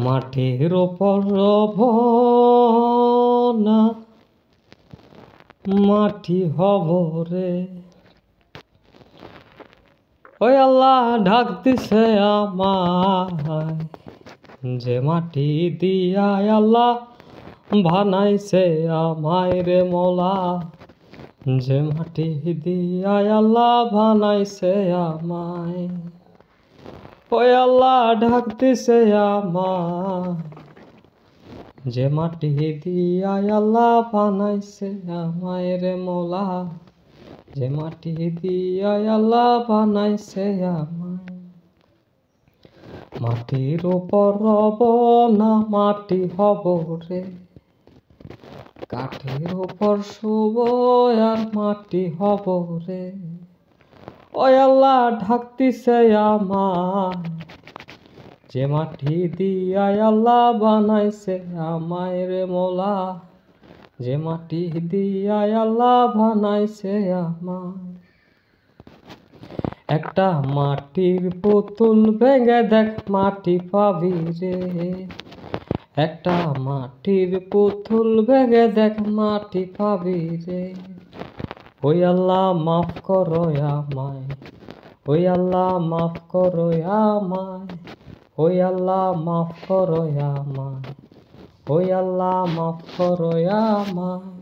মাটির ওপর রব না, মাটি হব রে। ওই আল্লাহ ঢাক দিছে আমায়, যে মাটি দিয়া আল্লাহ বানাইছে আমায় রে মোলা, যে মাটি দিয়া আল্লাহ বানাইছে আমায়। ওই আল্লাহ ঢাক দিছে আমায়, যে মাটি দিয়া আল্লাহ বানাইছে আমায় রে মোলা, যে মাটি দিয়া আল্লাহ বানাইছে আমায়। মাটির উপর রব না, মাটি হব রে। কাঠের উপর শুব আর মাটি হব রে। ওই আল্লাহ ঢাক দিছে আমায়, যে মাটি দিয়া আল্লাহ বানাইছে আমায় রে মোলা, যে মাটি দিয়া আল্লাহ বানাইছে আমায়। একটা মাটির পুতুল ভেঙে দেখ মাটি পাবি রে। একটা মাটির পুতুল ভেঙে দেখ মাটি পাবি রে। ওই আল্লাহ মাফ করো আমায়, ওই আল্লাহ মাফ করো আমায়, ওই আল্লাহ মাফ করো আমায়, ওই আল্লাহ মাফ করো আমায়।